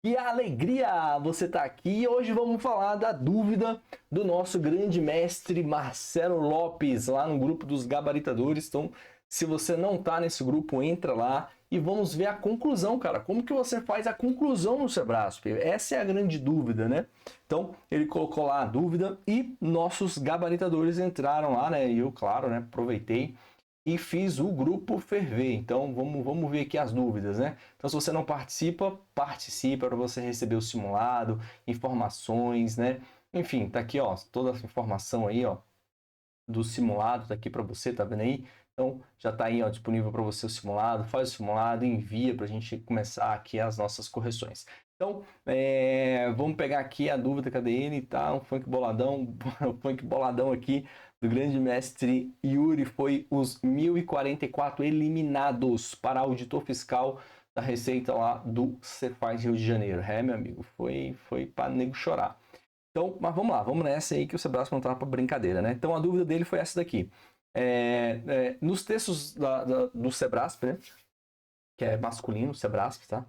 Que alegria você estar aqui e hoje vamos falar da dúvida do nosso grande mestre Marcelo Lopes lá no grupo dos gabaritadores. Então, se você não está nesse grupo, entra lá e vamos ver a conclusão, cara. Como que você faz a conclusão no Sebrasp? Essa é a grande dúvida, né? Então, ele colocou lá a dúvida e nossos gabaritadores entraram lá, né? E eu, claro, né, aproveitei e fiz o grupo ferver. Então vamos ver aqui as dúvidas, né? Então se você não participa, participa para você receber o simulado, informações, né? Enfim, tá aqui, ó, toda a informação aí, ó, do simulado, tá aqui para você, tá vendo aí? Então já tá aí, ó, disponível para você o simulado. Faz o simulado, envia para a gente começar aqui as nossas correções. Então, vamos pegar aqui a dúvida, cadê ele? Tá, um funk boladão, um funk boladão aqui do grande mestre Yuri, foi os 1044 eliminados para auditor fiscal da Receita lá do Cefaz Rio de Janeiro. Meu amigo, foi para nego chorar. Então, mas vamos lá, vamos nessa aí que o Sebrasp não tá para brincadeira, né? Então a dúvida dele foi essa daqui. Nos textos do Sebrasp, né? Que é masculino, Sebrasp, tá?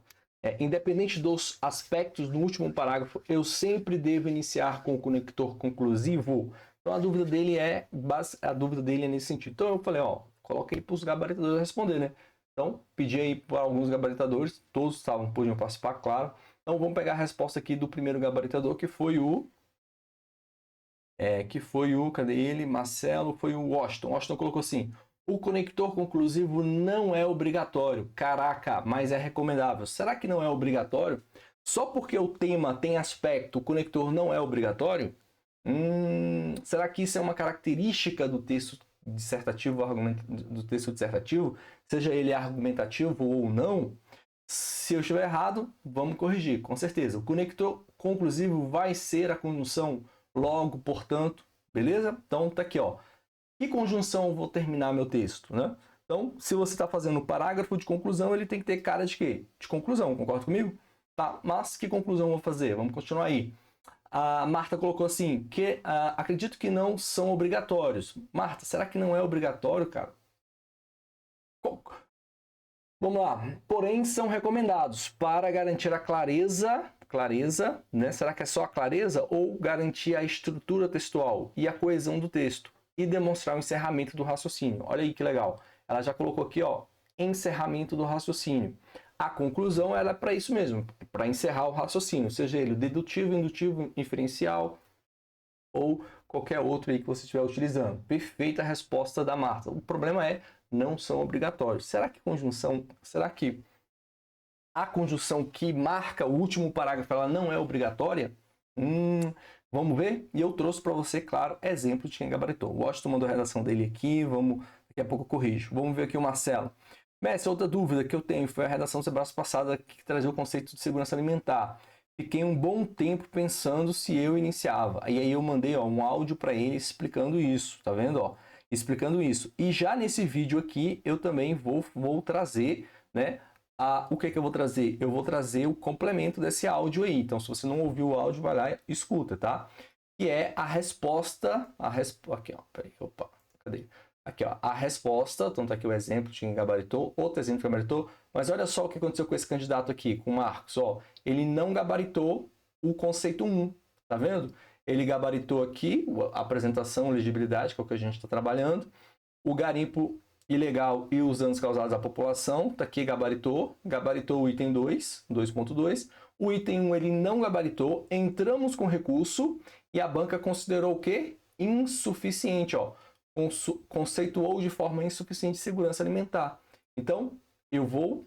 Independente dos aspectos do último parágrafo, eu sempre devo iniciar com o conector conclusivo. Então a dúvida dele é nesse sentido. Então eu falei, ó, coloquei para os gabaritadores responder, né? Então pedi aí para alguns gabaritadores, todos podiam participar, claro. Então vamos pegar a resposta aqui do primeiro gabaritador, que foi cadê ele? Marcelo, foi o Washington. Washington colocou assim: o conector conclusivo não é obrigatório. Caraca, mas é recomendável. Será que não é obrigatório? Só porque o tema tem aspecto, o conector não é obrigatório? Será que isso é uma característica do texto dissertativo, do texto dissertativo, seja ele argumentativo ou não? Se eu estiver errado, vamos corrigir, com certeza. O conector conclusivo vai ser a conjunção logo, portanto, beleza? Então tá aqui, ó. Que conjunção eu vou terminar meu texto, né? Então, se você está fazendo um parágrafo de conclusão, ele tem que ter cara de quê? De conclusão, concorda comigo? Tá, mas que conclusão eu vou fazer? Vamos continuar aí. A Marta colocou assim, que acredito que não são obrigatórios. Marta, será que não é obrigatório, cara? Vamos lá. Porém, são recomendados para garantir a clareza, né? Será que é só a clareza ou garantir a estrutura textual e a coesão do texto e demonstrar o encerramento do raciocínio? Olha aí que legal. Ela já colocou aqui, ó, encerramento do raciocínio. A conclusão ela é para isso mesmo, para encerrar o raciocínio, seja ele dedutivo, indutivo, inferencial ou qualquer outro aí que você estiver utilizando. Perfeita resposta da Marta. O problema é não são obrigatórios. Será que a conjunção que marca o último parágrafo ela não é obrigatória? Vamos ver? E eu trouxe para você, claro, exemplo de quem gabaritou. O Washington mandou a redação dele aqui, daqui a pouco eu corrijo. Vamos ver aqui o Marcelo. Mestre, outra dúvida que eu tenho foi a redação do Sebrasp passada que trazia o conceito de segurança alimentar. Fiquei um bom tempo pensando se eu iniciava. E aí eu mandei um áudio para ele explicando isso, tá vendo? Ó, explicando isso. E já nesse vídeo aqui eu também vou trazer, né? O que eu vou trazer? Eu vou trazer o complemento desse áudio aí. Então, se você não ouviu o áudio, vai lá e escuta, tá? Que é a resposta. Aqui, ó. Peraí, opa, cadê? Aqui, ó, a resposta, então tá aqui o exemplo de quem gabaritou, outro exemplo que gabaritou, mas olha só o que aconteceu com esse candidato aqui, com o Marcos, ó, ele não gabaritou o conceito 1, tá vendo? Ele gabaritou aqui a apresentação, legibilidade, que é o que a gente está trabalhando, o garimpo ilegal e os danos causados à população, tá aqui gabaritou o item 2, 2.2, o item 1 ele não gabaritou, entramos com recurso e a banca considerou o quê? Insuficiente, ó. Conceituou de forma insuficiente segurança alimentar. Então, eu vou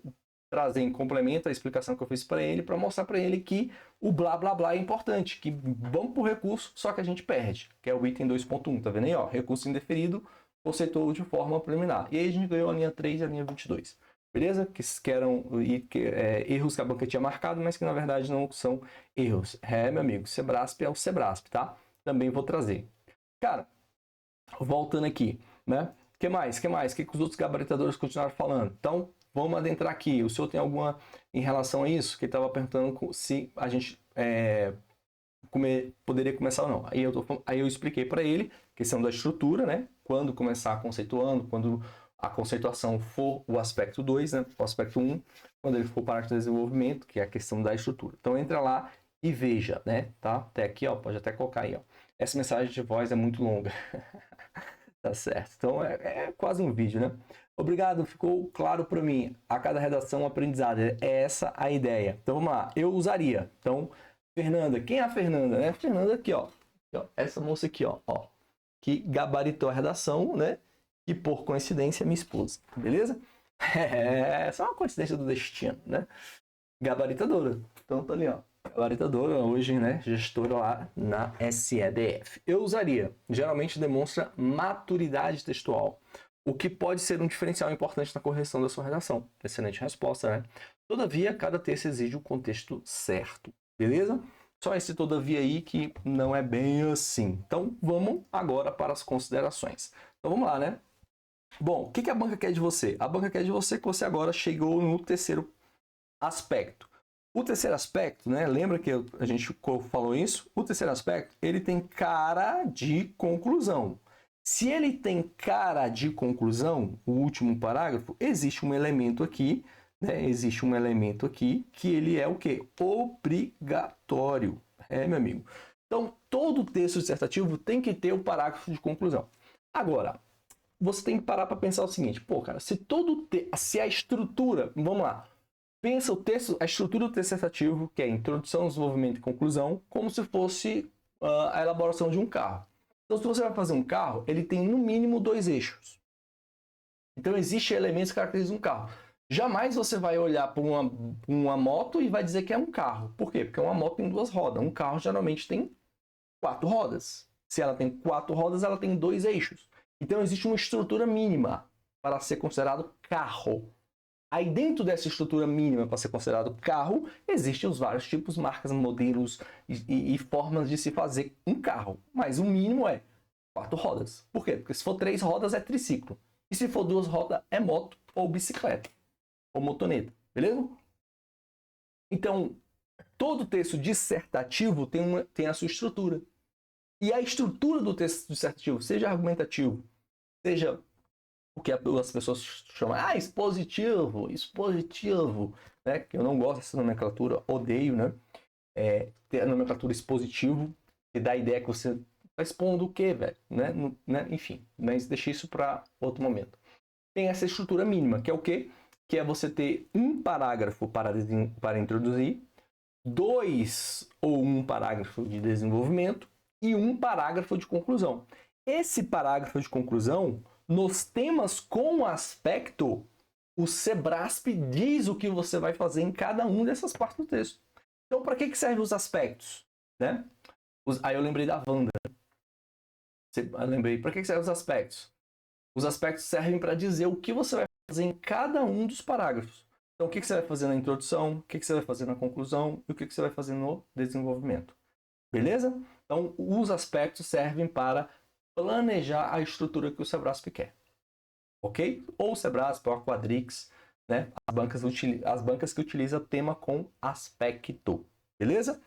trazer em complemento a explicação que eu fiz para ele, para mostrar para ele que o blá blá blá é importante, que vamos para o recurso, só que a gente perde, que é o item 2.1, tá vendo aí? Ó, recurso indeferido, conceituou de forma preliminar. E aí a gente ganhou a linha 3 e a linha 22. Beleza? Que eram erros que a banca tinha marcado, mas que na verdade não são erros. Meu amigo, Sebrasp é o Sebrasp, tá? Também vou trazer. Cara, voltando aqui, né? Que mais? O que os outros gabaritadores continuaram falando? Então, vamos adentrar aqui. O senhor tem alguma em relação a isso? Que ele estava perguntando se a gente poderia começar ou não. Aí eu expliquei para ele questão da estrutura, né? Quando começar conceituando, quando a conceituação for o aspecto 2, né? O aspecto 1, quando ele for para o desenvolvimento, que é a questão da estrutura. Então entra lá e veja, né? Tá? Até aqui, ó, pode até colocar aí, ó. Essa mensagem de voz é muito longa. Tá certo. Então é quase um vídeo, né? Obrigado, ficou claro para mim. A cada redação, um aprendizado. É essa a ideia. Então vamos lá. Eu usaria. Então, Fernanda. Quem é a Fernanda, né? Fernanda aqui, ó. Essa moça aqui, ó. Que gabaritou a redação, né? E por coincidência é minha esposa. Beleza? É só uma coincidência do destino, né? Gabaritadora. Então tá ali, ó. Gabaritadora hoje, né? Gestora lá na SEDF. Eu usaria. Geralmente demonstra maturidade textual, o que pode ser um diferencial importante na correção da sua redação. Excelente resposta, né? Todavia, cada texto exige o contexto certo. Beleza? Só esse todavia aí que não é bem assim. Então, vamos agora para as considerações. Então, vamos lá, né? Bom, o que a banca quer de você? A banca quer de você que você agora chegou no terceiro aspecto. O terceiro aspecto, né? Lembra que a gente falou isso? O terceiro aspecto, ele tem cara de conclusão. Se ele tem cara de conclusão, o último parágrafo, existe um elemento aqui, né? Existe um elemento aqui que ele é o quê? Obrigatório. Meu amigo. Então, todo texto dissertativo tem que ter o parágrafo de conclusão. Agora, você tem que parar para pensar o seguinte, pô, cara, se a estrutura, vamos lá, pensa o texto, a estrutura do texto dissertativo, que é introdução, desenvolvimento e conclusão, como se fosse a elaboração de um carro. Então, se você vai fazer um carro, ele tem no mínimo 2 eixos. Então, existem elementos que caracterizam um carro. Jamais você vai olhar para uma moto e vai dizer que é um carro. Por quê? Porque uma moto tem 2 rodas. Um carro geralmente tem 4 rodas. Se ela tem 4 rodas, ela tem 2 eixos. Então, existe uma estrutura mínima para ser considerado carro. Aí, dentro dessa estrutura mínima para ser considerado carro, existem os vários tipos, marcas, modelos e formas de se fazer um carro. Mas o mínimo é 4 rodas. Por quê? Porque se for 3 rodas, é triciclo. E se for 2 rodas, é moto ou bicicleta. Ou motoneta. Beleza? Então, todo texto dissertativo tem a sua estrutura. E a estrutura do texto dissertativo, seja argumentativo, seja o que as pessoas chamam expositivo, né? Que eu não gosto dessa nomenclatura, odeio, né? Ter a nomenclatura expositivo, que dá a ideia que você está expondo o quê, velho? Né? Enfim, mas deixa isso para outro momento. Tem essa estrutura mínima, que é o quê? Que é você ter um parágrafo para introduzir, 2 ou 1 parágrafo de desenvolvimento e 1 parágrafo de conclusão. Esse parágrafo de conclusão, nos temas com aspecto, o Sebrasp diz o que você vai fazer em cada uma dessas partes do texto. Então, para que servem os aspectos? Né? Aí eu lembrei da Wanda. Eu lembrei, para que servem os aspectos? Os aspectos servem para dizer o que você vai fazer em cada um dos parágrafos. Então, o que você vai fazer na introdução, o que você vai fazer na conclusão e o que você vai fazer no desenvolvimento. Beleza? Então, os aspectos servem para planejar a estrutura que o Sebrasp quer. Ok? Ou o Sebrasp, ou a Quadrix, né? As bancas que utilizam tema com aspecto. Beleza?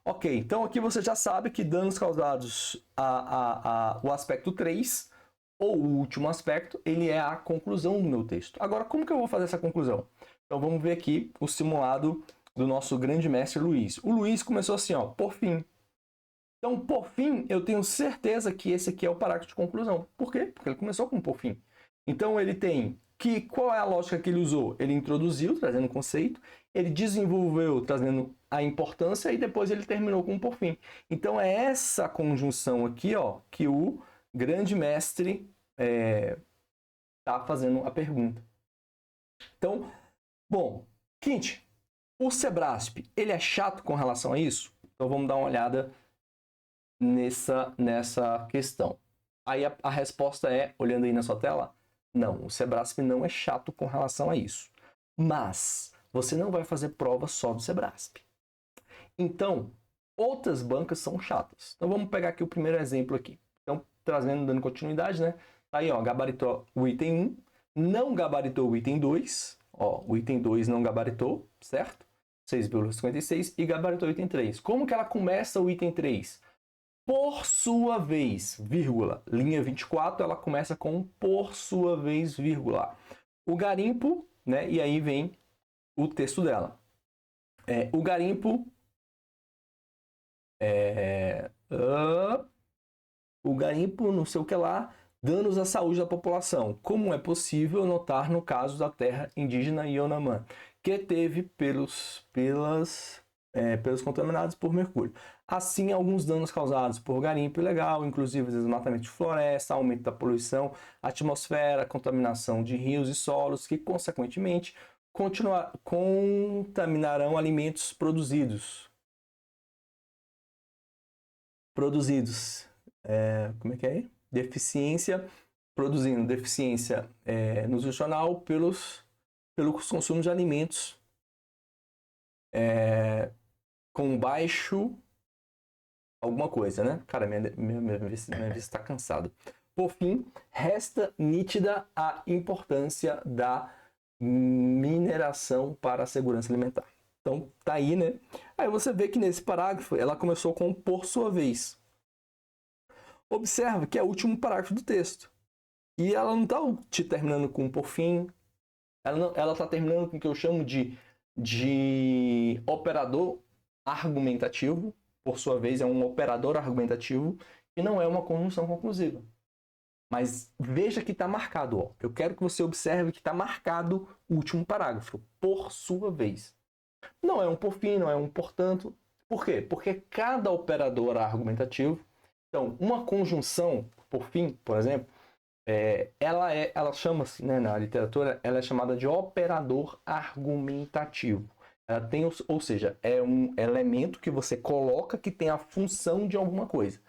Ok, então aqui você já sabe que danos causados o aspecto 3, ou o último aspecto, ele é a conclusão do meu texto. Agora, como que eu vou fazer essa conclusão? Então, vamos ver aqui o simulado do nosso grande mestre Luiz. O Luiz começou assim, ó, por fim. Então, por fim, eu tenho certeza que esse aqui é o parágrafo de conclusão. Por quê? Porque ele começou com por fim. Então, ele tem qual é a lógica que ele usou? Ele introduziu, trazendo o conceito, ele desenvolveu, trazendo a importância, e depois ele terminou com por fim. Então, é essa conjunção aqui, ó, que o grande mestre está fazendo a pergunta. Então, bom, Quinte, o Sebrasp, ele é chato com relação a isso? Então, vamos dar uma olhada nessa questão. Aí a resposta é, olhando aí na sua tela, não, o Sebrasp não é chato com relação a isso. Mas você não vai fazer prova só do Sebrasp. Então, outras bancas são chatas. Então vamos pegar aqui o primeiro exemplo aqui. Então, dando continuidade, né? Tá aí, ó, gabaritou o item 1, não gabaritou o item 2, ó, o item 2 não gabaritou, certo? 6,56 e gabaritou o item 3. Como que ela começa o item 3? Por sua vez, vírgula, linha 24, ela começa com por sua vez, vírgula. O garimpo, né? E aí vem o texto dela. O garimpo o garimpo, não sei o que lá, danos à saúde da população, como é possível notar no caso da terra indígena Yanomami, que teve pelos contaminados por mercúrio. Assim, alguns danos causados por garimpo ilegal, inclusive desmatamento de floresta, aumento da poluição, atmosfera, contaminação de rios e solos, que, consequentemente, contaminarão alimentos produzidos. Como é que é? Produzindo deficiência nutricional pelo consumo de alimentos com baixo alguma coisa, né? Cara, minha vista está cansada. Por fim, resta nítida a importância da mineração para a segurança alimentar. Então, tá aí, né? Aí você vê que nesse parágrafo ela começou com por sua vez. Observa que é o último parágrafo do texto. E ela não está te terminando com por fim. Ela está terminando com o que eu chamo de operador argumentativo. Por sua vez, é um operador argumentativo e não é uma conjunção conclusiva. Mas veja que está marcado. Ó. Eu quero que você observe que está marcado o último parágrafo. Por sua vez. Não é um por fim, não é um portanto. Por quê? Porque cada operador argumentativo... Então, uma conjunção, por fim, por exemplo, ela chama-se, né, na literatura, ela é chamada de operador argumentativo. Ela tem, ou seja, é um elemento que você coloca que tem a função de alguma coisa.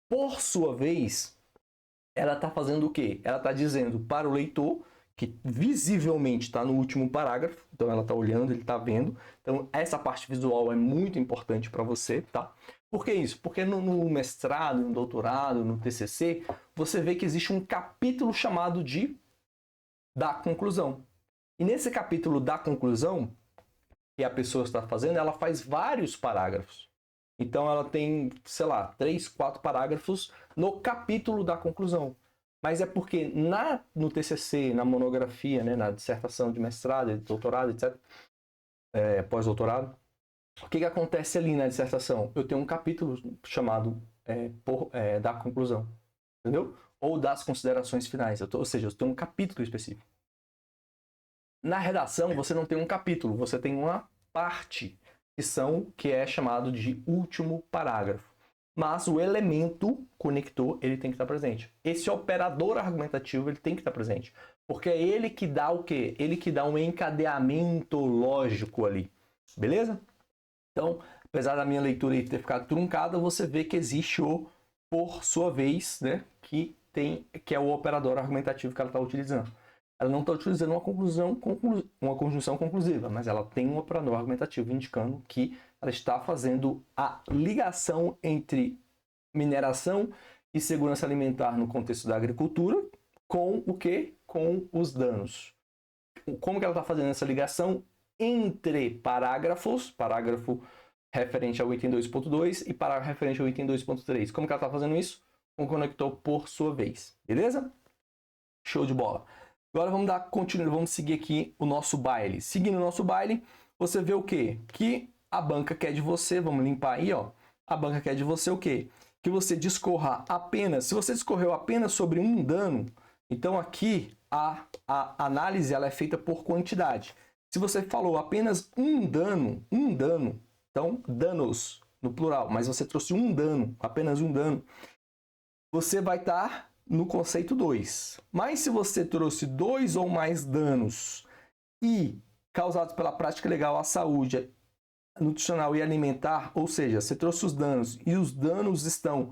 Por sua vez, ela está fazendo o quê? Ela está dizendo para o leitor, que visivelmente está no último parágrafo, então ela está olhando, ele está vendo. Então, essa parte visual é muito importante para você, tá? Por que isso? Porque no mestrado, no doutorado, no TCC, você vê que existe um capítulo chamado de da conclusão. E nesse capítulo da conclusão, que a pessoa está fazendo, ela faz vários parágrafos. Então ela tem, sei lá, 3, 4 parágrafos no capítulo da conclusão. Mas é porque no TCC, na monografia, né, na dissertação de mestrado, de doutorado, etc., pós-doutorado, o que acontece ali na dissertação? Eu tenho um capítulo chamado da conclusão, entendeu? Ou das considerações finais. Ou seja, eu tenho um capítulo específico. Na redação, você não tem um capítulo, você tem uma parte que é chamado de último parágrafo. Mas o elemento conector, ele tem que estar presente. Esse operador argumentativo, ele tem que estar presente. Porque é ele que dá o quê? Ele que dá um encadeamento lógico ali. Beleza? Então, apesar da minha leitura ter ficado truncada, você vê que existe o por sua vez, né? Que é o operador argumentativo que ela está utilizando. Ela não está utilizando uma conjunção conclusiva, mas ela tem um operador argumentativo indicando que ela está fazendo a ligação entre mineração e segurança alimentar no contexto da agricultura com o quê? Com os danos. Como que ela está fazendo essa ligação entre parágrafo referente ao item 2.2 e parágrafo referente ao item 2.3. Como que ela está fazendo isso? Com o conector por sua vez. Beleza? Show de bola. Agora vamos seguir aqui o nosso baile. Seguindo o nosso baile, você vê o quê? Que a banca quer de você, vamos limpar aí, ó. A banca quer de você o quê? Que você discorra apenas, se você discorreu apenas sobre um dano, então aqui a análise ela é feita por quantidade. Se você falou apenas um dano, então danos no plural, mas você trouxe um dano, apenas um dano, você vai estar no conceito 2. Mas se você trouxe 2 ou mais danos e causados pela prática ilegal à saúde nutricional e alimentar, ou seja, você trouxe os danos e os danos estão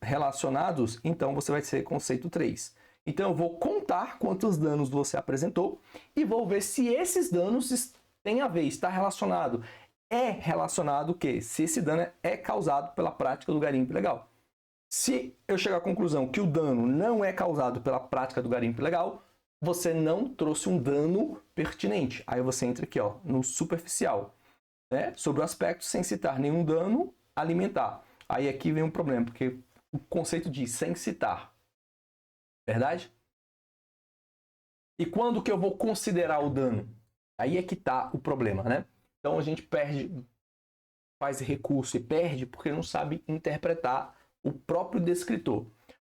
relacionados, então você vai ser conceito 3. Então eu vou contar quantos danos você apresentou e vou ver se esses danos têm a ver, está relacionado. É relacionado o quê? Se esse dano é causado pela prática do garimpo ilegal. Se eu chegar à conclusão que o dano não é causado pela prática do garimpo ilegal, você não trouxe um dano pertinente. Aí você entra aqui, ó, no superficial. né, sobre o aspecto sem citar nenhum dano alimentar. Aí aqui vem um problema, porque o conceito diz sem citar. Verdade? E quando que eu vou considerar o dano? Aí é que está o problema, né? Então a gente faz recurso e perde porque não sabe interpretar o próprio descritor.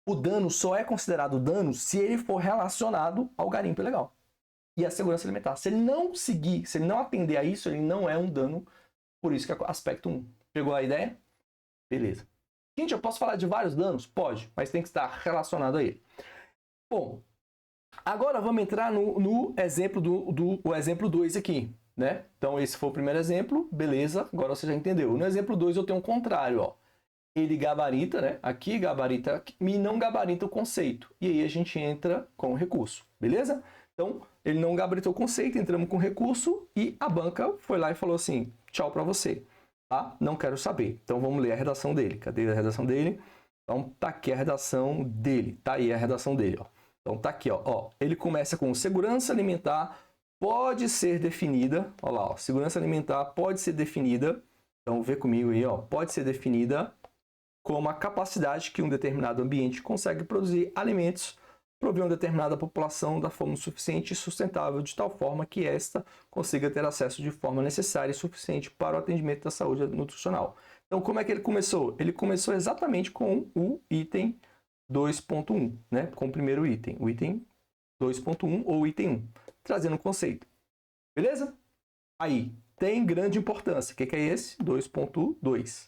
O dano só é considerado dano se ele for relacionado ao garimpo ilegal e à segurança alimentar. Se ele não seguir, se ele não atender a isso, ele não é um dano. Por isso que é aspecto 1. Pegou a ideia? Beleza. Gente, eu posso falar de vários danos? Pode, mas tem que estar relacionado a ele. Bom, agora vamos entrar no exemplo o exemplo 2 aqui, né? Então esse foi o primeiro exemplo, beleza, agora você já entendeu. No exemplo 2 eu tenho o contrário, ó. Ele gabarita, né? Aqui gabarita e não gabarita o conceito. E aí a gente entra com o recurso, beleza? Então, ele não gabaritou o conceito, entramos com recurso e a banca foi lá e falou assim, tchau para você, tá? Não quero saber. Então vamos ler a redação dele. Cadê a redação dele? Então tá aqui a redação dele, tá aí a redação dele, ó. Então tá aqui, ó. Ele começa com segurança alimentar pode ser definida, ó lá, ó, segurança alimentar pode ser definida, então vê comigo aí, ó, pode ser definida como a capacidade que um determinado ambiente consegue produzir alimentos, prover uma determinada população da fome suficiente e sustentável, de tal forma que esta consiga ter acesso de forma necessária e suficiente para o atendimento da saúde nutricional. Então, como é que ele começou? Ele começou exatamente com o item 2.1, né? Com o primeiro item, o item 2.1 ou item 1, trazendo o conceito. Beleza? Aí, tem grande importância. O que é esse? 2.2.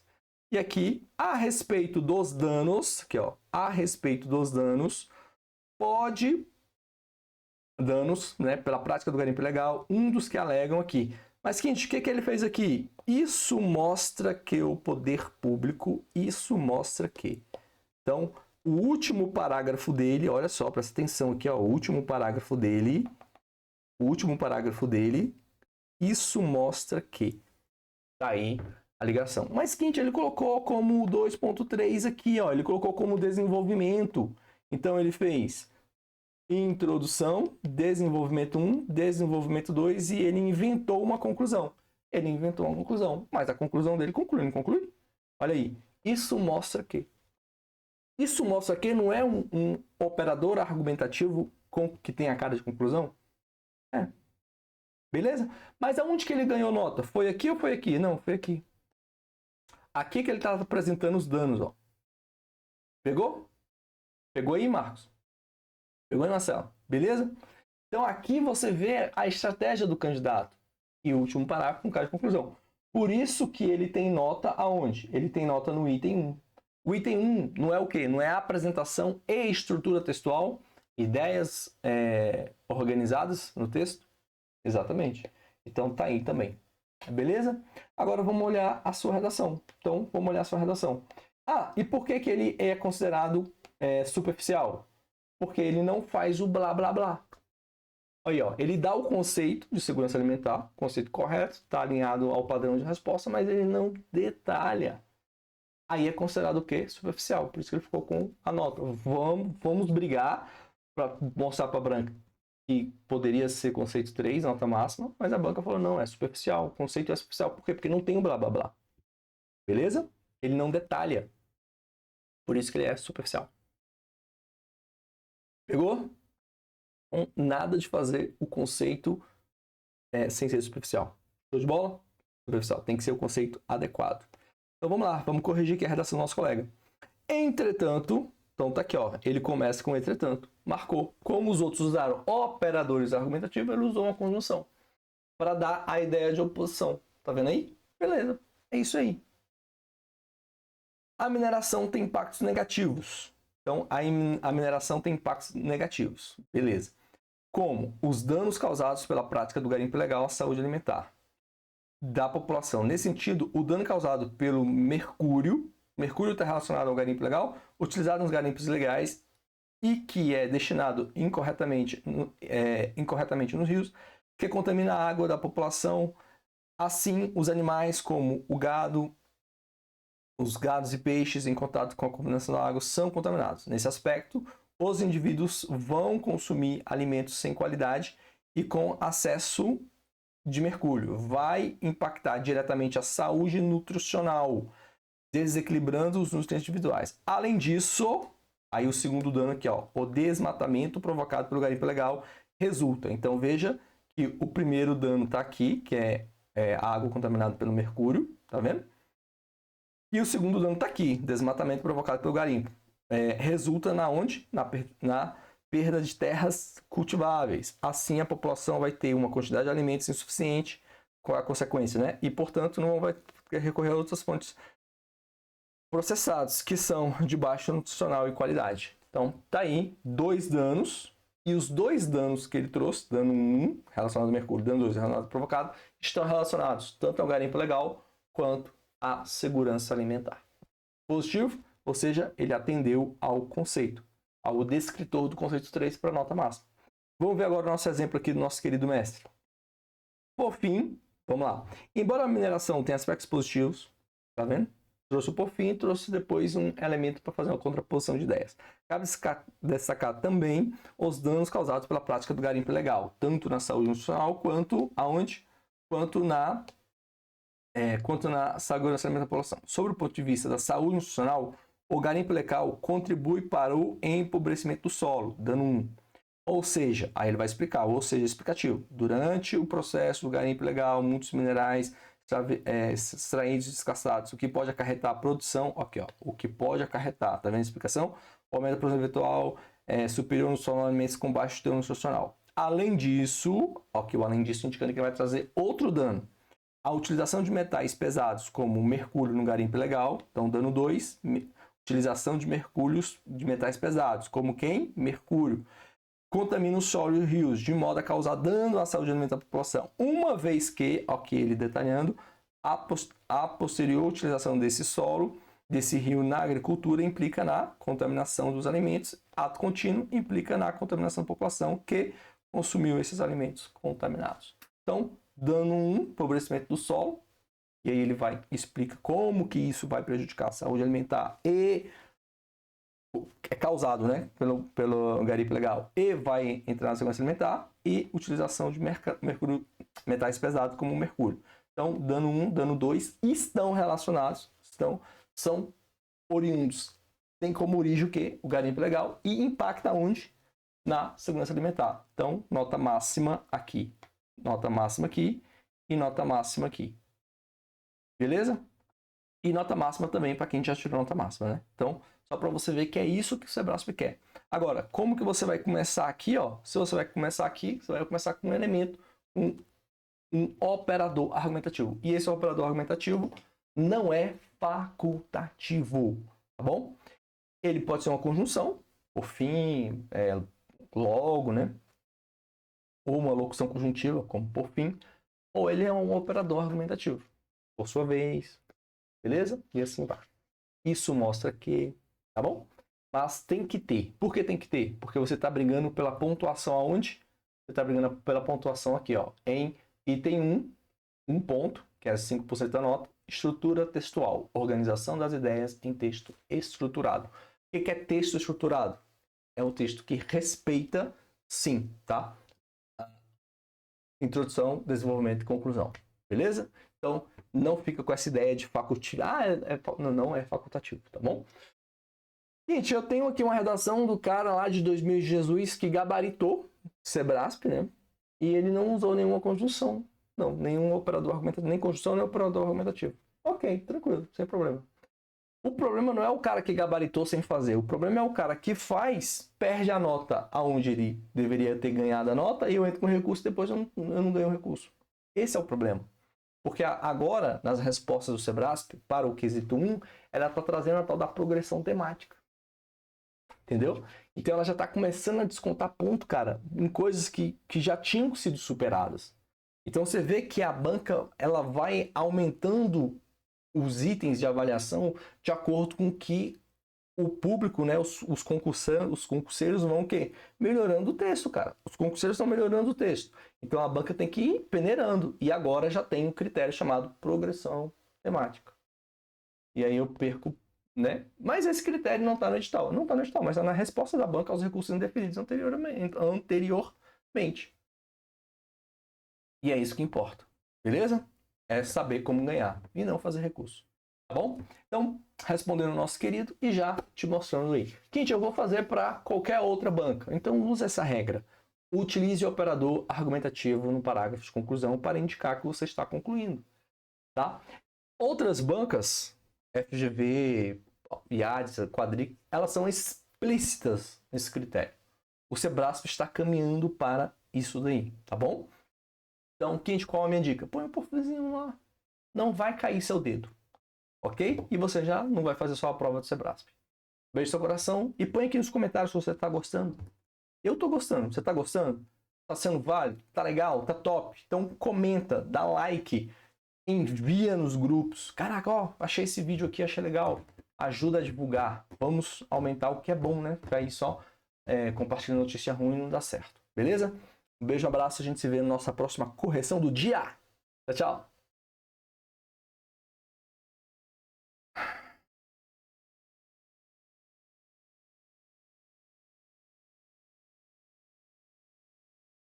E aqui, a respeito dos danos, aqui ó, a respeito dos danos, danos, né, pela prática do garimpo ilegal, um dos que alegam aqui. Mas, seguinte, o que ele fez aqui? Isso mostra que o poder público, isso mostra que. Então, o último parágrafo dele, olha só, presta atenção aqui, ó, o último parágrafo dele, isso mostra que. Tá aí a ligação. Mas, seguinte, ele colocou como 2.3 aqui, ó, ele colocou como desenvolvimento. Então, ele fez introdução, desenvolvimento 1, desenvolvimento 2 e ele inventou uma conclusão. Ele inventou uma conclusão, mas a conclusão dele conclui, não conclui? Olha aí, isso mostra que. Isso mostra que não é um operador argumentativo que tem a cara de conclusão? É. Beleza? Mas aonde que ele ganhou nota? Foi aqui ou foi aqui? Não, foi aqui. Aqui que ele está apresentando os danos, ó. Pegou? Pegou aí, Marcos? Pegou aí, Marcelo? Beleza? Então aqui você vê a estratégia do candidato. E o último parágrafo com cara de conclusão. Por isso que ele tem nota aonde? Ele tem nota no item 1. O item 1 não é o quê? Não é a apresentação e estrutura textual, ideias organizadas no texto? Exatamente. Então tá aí também. Beleza? Agora vamos olhar a sua redação. Então vamos olhar a sua redação. Ah, e por que ele é considerado superficial? Porque ele não faz o blá blá blá. Aí, ó, ele dá o conceito de segurança alimentar, conceito correto, está alinhado ao padrão de resposta, mas ele não detalha. Aí é considerado o quê? Superficial. Por isso que ele ficou com a nota. Vamos brigar para mostrar para a banca que poderia ser conceito 3, nota máxima, mas a banca falou, não, é superficial. O conceito é superficial. Por quê? Porque não tem o blá blá blá. Beleza? Ele não detalha. Por isso que ele é superficial. Pegou? Então, nada de fazer o conceito sem ser superficial. Show de bola? Superficial. Tem que ser o conceito adequado. Então vamos lá, vamos corrigir aqui a redação do nosso colega. Entretanto, então tá aqui, ó, ele começa com entretanto, marcou. Como os outros usaram operadores argumentativos, ele usou uma conjunção para dar a ideia de oposição. Tá vendo aí? Beleza, é isso aí. A mineração tem impactos negativos. Então, a mineração tem impactos negativos. Beleza. Como os danos causados pela prática do garimpo ilegal à saúde alimentar da população. Nesse sentido, o dano causado pelo mercúrio está relacionado ao garimpo ilegal, utilizado nos garimpos ilegais e que é destinado incorretamente nos rios, que contamina a água da população. Assim, os animais como o gado, os gados e peixes em contato com a contaminação da água são contaminados. Nesse aspecto, os indivíduos vão consumir alimentos sem qualidade e com acesso de mercúrio. Vai impactar diretamente a saúde nutricional, desequilibrando os nutrientes individuais. Além disso, aí o segundo dano aqui, ó, o desmatamento provocado pelo garimpo ilegal resulta. Então veja que o primeiro dano está aqui, que é a água contaminada pelo mercúrio, tá vendo? E o segundo dano está aqui, desmatamento provocado pelo garimpo. Resulta na onde? Na perda de terras cultiváveis. Assim, a população vai ter uma quantidade de alimentos insuficiente, com a consequência, né? E, portanto, não vai recorrer a outras fontes processados, que são de baixa nutricional e qualidade. Então, tá aí 2 danos. E os 2 danos que ele trouxe, dano 1 relacionado ao mercúrio, dano 2 relacionado ao provocado, estão relacionados tanto ao garimpo legal quanto à segurança alimentar. Positivo, ou seja, ele atendeu ao conceito, ao descritor do conceito 3 para nota máxima. Vamos ver agora o nosso exemplo aqui do nosso querido mestre. Por fim, vamos lá. Embora a mineração tenha aspectos positivos, tá vendo? Trouxe o por fim e trouxe depois um elemento para fazer uma contraposição de ideias. Cabe destacar também os danos causados pela prática do garimpo ilegal, tanto na saúde nutricional quanto aonde? Quanto na segurança alimentar da população. Sobre o ponto de vista da saúde nutricional, o garimpo ilegal contribui para o empobrecimento do solo, dano 1. Ou seja, aí ele vai explicar, ou seja, explicativo. Durante o processo do garimpo ilegal, muitos minerais extraídos e descassados, o que pode acarretar a produção, aqui, ó, o que pode acarretar, tá vendo a explicação? O aumento da produção eventual superior no solo alimentos com baixo teor nutricional. Além disso, aqui o além disso indicando que ele vai trazer outro dano. A utilização de metais pesados como mercúrio no garimpo ilegal, então dano 2, utilização de mercúrios de metais pesados, como quem? Mercúrio. Contamina o solo e os rios, de modo a causar dano à saúde alimentar da população. Uma vez que, ok, ele detalhando, a posterior utilização desse solo, desse rio na agricultura, implica na contaminação dos alimentos. Ato contínuo implica na contaminação da população que consumiu esses alimentos contaminados. Então, dano 1, empobrecimento do solo, e aí ele explica como que isso vai prejudicar a saúde alimentar e é causado, né, pelo garimpo ilegal e vai entrar na segurança alimentar, e utilização de metais pesados como o mercúrio. Então, dano 1, dano 2 estão relacionados, são oriundos, tem como origem o quê? O garimpo ilegal, e impacta onde? Na segurança alimentar. Então, nota máxima aqui, nota máxima aqui e nota máxima aqui. Beleza? E nota máxima também para quem já tirou nota máxima, né? Então, só para você ver que é isso que o Sebrasp quer. Agora, como que você vai começar aqui, ó? Se você vai começar aqui, você vai começar com um elemento, um operador argumentativo. E esse operador argumentativo não é facultativo, tá bom? Ele pode ser uma conjunção, por fim, logo, né? Ou uma locução conjuntiva, como por fim, ou ele é um operador argumentativo, por sua vez, beleza? E assim vai. Isso mostra que, tá bom? Mas tem que ter. Por que tem que ter? Porque você está brigando pela pontuação aonde? Você está brigando pela pontuação aqui, ó, em item 1, ponto, que é 5% da nota, estrutura textual, organização das ideias em texto estruturado. O que é texto estruturado? É um texto que respeita, sim, tá? Introdução, desenvolvimento e conclusão. Beleza? Então, não fica com essa ideia de facultativo. Não é facultativo, tá bom? Gente, eu tenho aqui uma redação do cara lá de 2000 de Jesus que gabaritou Sebrasp, né? E ele não usou nenhuma conjunção. Não, nenhum operador argumentativo, nem conjunção, nem operador argumentativo. Ok, tranquilo, sem problema. O problema não é o cara que gabaritou sem fazer. O problema é o cara que faz, perde a nota aonde ele deveria ter ganhado a nota, e eu entro com recurso e depois eu não ganho o recurso. Esse é o problema. Porque agora, nas respostas do Sebrasp, para o quesito 1, ela está trazendo a tal da progressão temática. Entendeu? Então ela já está começando a descontar ponto, cara, em coisas que já tinham sido superadas. Então você vê que a banca ela vai aumentando os itens de avaliação de acordo com que o público, né, os concurseiros vão o quê? Melhorando o texto, cara. Os concurseiros estão melhorando o texto. Então a banca tem que ir peneirando. E agora já tem um critério chamado progressão temática. E aí eu perco, né? Mas esse critério não está no edital. Não está no edital, mas está na resposta da banca aos recursos indefinidos anteriormente. E é isso que importa, beleza? É saber como ganhar e não fazer recurso, tá bom? Então, respondendo o nosso querido e já te mostrando aí. Quinte, eu vou fazer para qualquer outra banca. Então, use essa regra. Utilize o operador argumentativo no parágrafo de conclusão para indicar que você está concluindo, tá? Outras bancas, FGV, IADS, Quadric, elas são explícitas nesse critério. O Sebrasp está caminhando para isso daí, tá bom? Então, Quinte, qual a minha dica? Põe um perfilzinho lá. Não vai cair seu dedo, ok? E você já não vai fazer só a prova do Sebrasp. Beijo no seu coração e põe aqui nos comentários se você está gostando. Eu estou gostando. Você está gostando? Está sendo válido? Tá legal? Tá top? Então comenta, dá like, envia nos grupos. Caraca, ó, achei esse vídeo aqui, achei legal. Ajuda a divulgar. Vamos aumentar o que é bom, né? Para aí só compartilhando notícia ruim não dá certo. Beleza? Um beijo, um abraço. A gente se vê na nossa próxima correção do dia. Tchau, tchau.